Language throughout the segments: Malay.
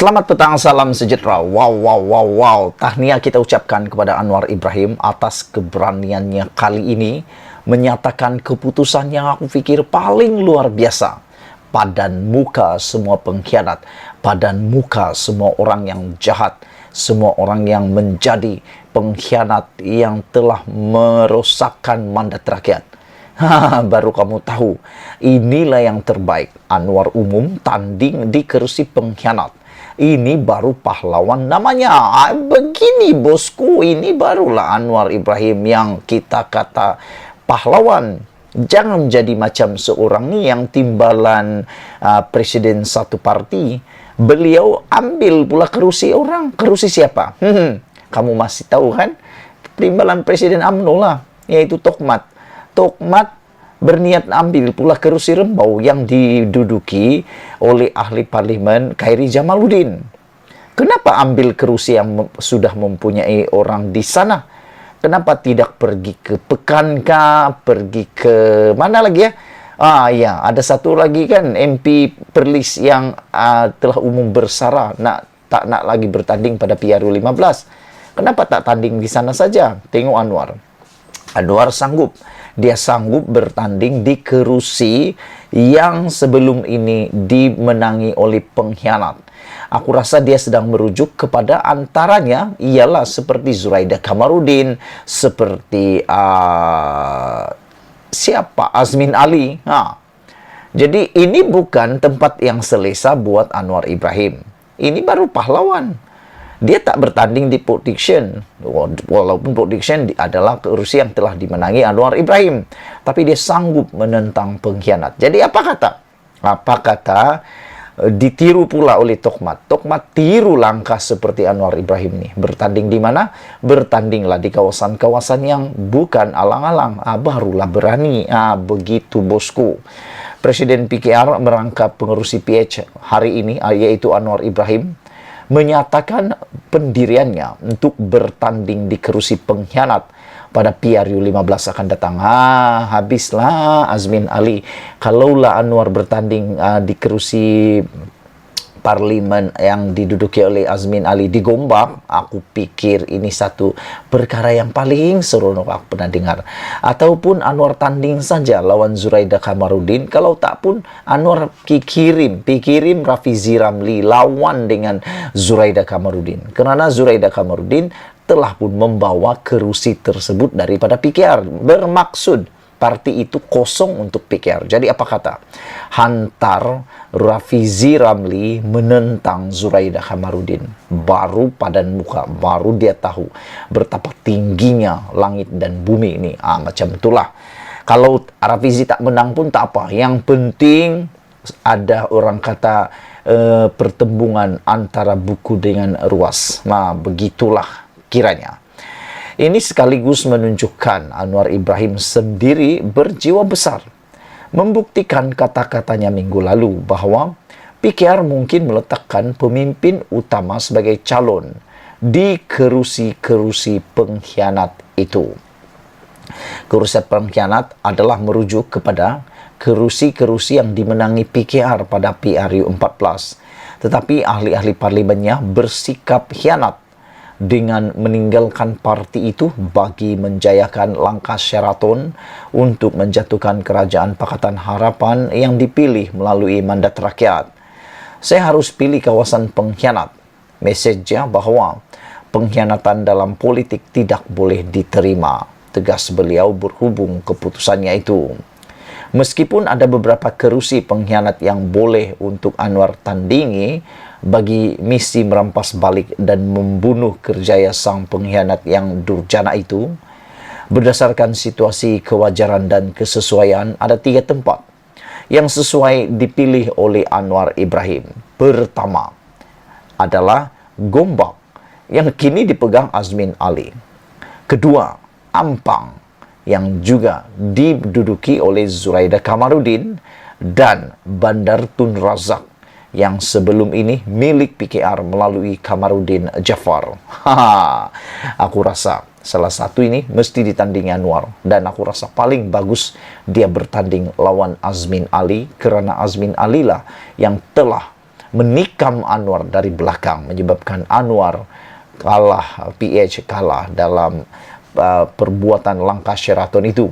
Selamat petang, salam sejahtera. Wow. Tahniah kita ucapkan kepada Anwar Ibrahim atas keberaniannya kali ini menyatakan keputusan yang aku pikir paling luar biasa. Padan muka semua pengkhianat, padan muka semua orang yang jahat, semua orang yang menjadi pengkhianat yang telah merosakkan mandat rakyat. Baru kamu tahu, inilah yang terbaik. Anwar umum tanding di kerusi pengkhianat. Ini baru pahlawan namanya. Begini bosku, ini barulah Anwar Ibrahim yang kita kata pahlawan. Jangan menjadi macam seorang yang timbalan presiden satu parti. Beliau ambil pula kerusi orang. Kerusi siapa? Kamu masih tahu kan? Timbalan presiden UMNO lah, yaitu Tokmat. Tokmat berniat ambil pula kerusi Rembau yang diduduki oleh ahli parlimen Khairi Jamaluddin. Kenapa ambil kerusi yang sudah mempunyai orang di sana? Kenapa tidak pergi ke Pekankah, pergi ke mana lagi ya? Ya, ada satu lagi kan MP Perlis yang telah umum bersara tak nak lagi bertanding pada PRU 15. Kenapa tak tanding di sana saja? Tengok Anwar. Anwar sanggup. Dia sanggup bertanding di kerusi yang sebelum ini dimenangi oleh pengkhianat. Aku rasa dia sedang merujuk kepada antaranya ialah seperti Zuraida Kamarudin, seperti siapa? Azmin Ali. Jadi ini bukan tempat yang selesa buat Anwar Ibrahim. Ini baru pahlawan. Dia tak bertanding di prediction, walaupun prediction adalah kerusi yang telah dimenangi Anwar Ibrahim. Tapi dia sanggup menentang pengkhianat. Jadi apa kata? Ditiru pula oleh Tokmat. Tokmat tiru langkah seperti Anwar Ibrahim nih. Bertanding di mana? Bertandinglah di kawasan-kawasan yang bukan alang-alang. Barulah berani. Begitu bosku. Presiden PKR merangkap pengerusi PH hari ini, yaitu Anwar Ibrahim, menyatakan pendiriannya untuk bertanding di kerusi pengkhianat pada PRU 15 akan datang. Habislah Azmin Ali. Kalaulah Anwar bertanding di kerusi parlimen yang diduduki oleh Azmin Ali di Gombak, aku pikir ini satu perkara yang paling seronok aku pernah dengar. Ataupun Anwar tanding saja lawan Zuraida Kamarudin. Kalau tak pun Anwar pikirin Rafizi Ramli lawan dengan Zuraida Kamarudin. Kerana Zuraida Kamarudin telah pun membawa kerusi tersebut daripada PKR. Bermaksud parti itu kosong untuk PKR. Jadi apa kata? Hantar Rafizi Ramli menentang Zuraida Kamarudin. Baru padan muka, baru dia tahu betapa tingginya langit dan bumi ini. Macam itulah. Kalau Rafizi tak menang pun tak apa. Yang penting ada orang kata pertembungan antara buku dengan ruas. Begitulah kiranya. Ini sekaligus menunjukkan Anwar Ibrahim sendiri berjiwa besar. Membuktikan kata-katanya minggu lalu bahwa PKR mungkin meletakkan pemimpin utama sebagai calon di kerusi-kerusi pengkhianat itu. Kerusi pengkhianat adalah merujuk kepada kerusi-kerusi yang dimenangi PKR pada PRU 14. Tetapi ahli-ahli parlimennya bersikap khianat dengan meninggalkan parti itu bagi menjayakan langkah Sheraton untuk menjatuhkan kerajaan Pakatan Harapan yang dipilih melalui mandat rakyat. Saya harus pilih kawasan pengkhianat. Mesejnya bahwa pengkhianatan dalam politik tidak boleh diterima, tegas beliau berhubung keputusannya itu. Meskipun ada beberapa kerusi pengkhianat yang boleh untuk Anwar tandingi bagi misi merampas balik dan membunuh kerjaya sang pengkhianat yang durjana itu, berdasarkan situasi kewajaran dan kesesuaian, ada 3 tempat yang sesuai dipilih oleh Anwar Ibrahim. Pertama adalah Gombak yang kini dipegang Azmin Ali. Kedua, Ampang yang juga diduduki oleh Zuraida Kamarudin, dan Bandar Tun Razak yang sebelum ini milik PKR melalui Kamarudin Jafar. Aku rasa salah satu ini mesti ditandingi Anwar, dan aku rasa paling bagus dia bertanding lawan Azmin Ali, kerana Azmin Ali lah yang telah menikam Anwar dari belakang, menyebabkan Anwar kalah, PH kalah dalam perbuatan langkah Sheraton itu.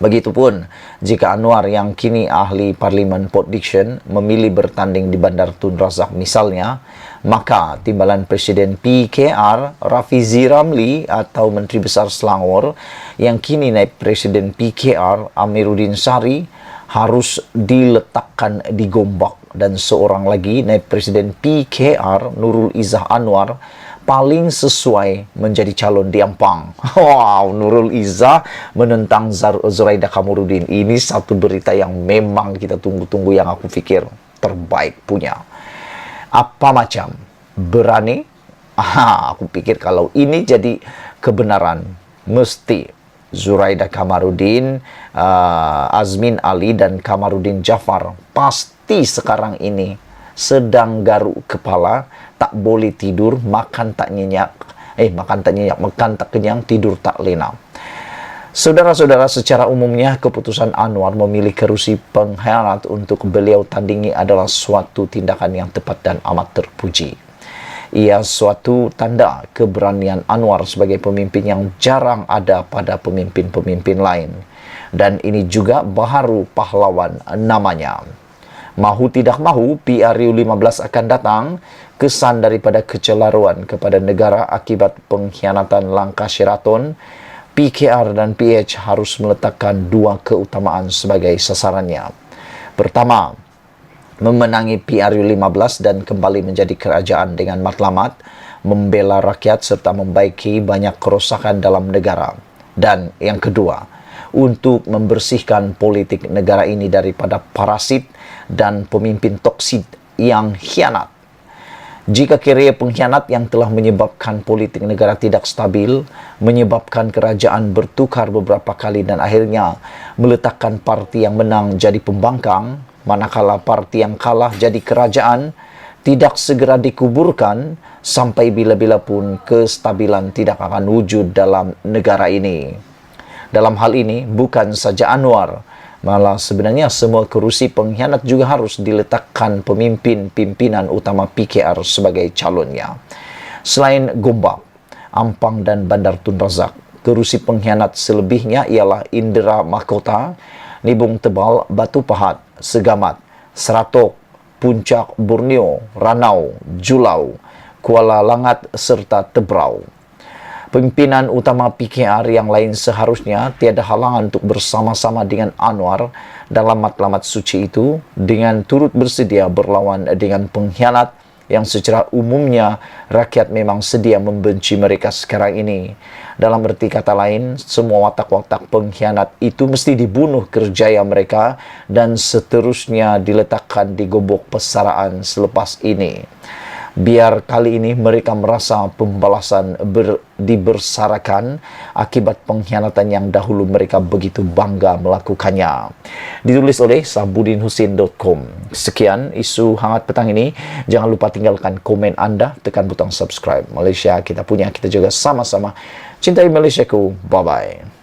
Begitupun jika Anwar yang kini ahli Parlimen Port Dickson memilih bertanding di Bandar Tun Razak misalnya, maka timbalan Presiden PKR Rafizi Ramli atau Menteri Besar Selangor yang kini naib Presiden PKR Amiruddin Syari harus diletakkan di Gombak, dan seorang lagi naib Presiden PKR Nurul Izzah Anwar paling sesuai menjadi calon di Ampang. Wow, Nurul Izzah menentang Zuraida Kamarudin. Ini satu berita yang memang kita tunggu-tunggu, yang aku pikir terbaik punya. Apa macam? Berani? Aku pikir kalau ini jadi kebenaran, mesti Zuraida Kamarudin, Azmin Ali, dan Kamarudin Jafar pasti sekarang ini sedang garuk kepala, tak boleh tidur, makan tak nyenyak, makan tak kenyang, tidur tak lena. Saudara-saudara, secara umumnya keputusan Anwar memilih kerusi pengkhianat untuk beliau tandingi adalah suatu tindakan yang tepat dan amat terpuji. Ia suatu tanda keberanian Anwar sebagai pemimpin yang jarang ada pada pemimpin-pemimpin lain. Dan ini juga baharu pahlawan namanya. Mahu tidak mahu, PRU 15 akan datang, kesan daripada kecelaruan kepada negara akibat pengkhianatan langkah Sheraton. PKR dan PH harus meletakkan dua keutamaan sebagai sasarannya. Pertama, memenangi PRU 15 dan kembali menjadi kerajaan dengan matlamat, membela rakyat serta membaiki banyak kerosakan dalam negara. Dan yang kedua, untuk membersihkan politik negara ini daripada parasit dan pemimpin toksik yang khianat. Jika kira pengkhianat yang telah menyebabkan politik negara tidak stabil, menyebabkan kerajaan bertukar beberapa kali dan akhirnya meletakkan parti yang menang jadi pembangkang, manakala parti yang kalah jadi kerajaan, tidak segera dikuburkan, sampai bila-bila pun kestabilan tidak akan wujud dalam negara ini. Dalam hal ini, bukan saja Anwar, malah sebenarnya semua kerusi pengkhianat juga harus diletakkan pimpinan utama PKR sebagai calonnya. Selain Gombak, Ampang dan Bandar Tun Razak, kerusi pengkhianat selebihnya ialah Indra Mahkota, Nibung Tebal, Batu Pahat, Segamat, Seratok, Puncak Borneo, Ranau, Julau, Kuala Langat serta Tebrau. Pimpinan utama PKR yang lain seharusnya tiada halangan untuk bersama-sama dengan Anwar dalam matlamat suci itu, dengan turut bersedia berlawan dengan pengkhianat yang secara umumnya rakyat memang sedia membenci mereka sekarang ini. Dalam erti kata lain, semua watak-watak pengkhianat itu mesti dibunuh kerjaya mereka dan seterusnya diletakkan di gobok pesaraan selepas ini. Biar kali ini mereka merasa pembalasan dibersarakan akibat pengkhianatan yang dahulu mereka begitu bangga melakukannya. Ditulis oleh sabudinhusin.com. Sekian isu hangat petang ini. Jangan lupa tinggalkan komen Anda, tekan butang subscribe. Malaysia kita punya, kita juga sama-sama cintai Malaysiaku. Bye-bye.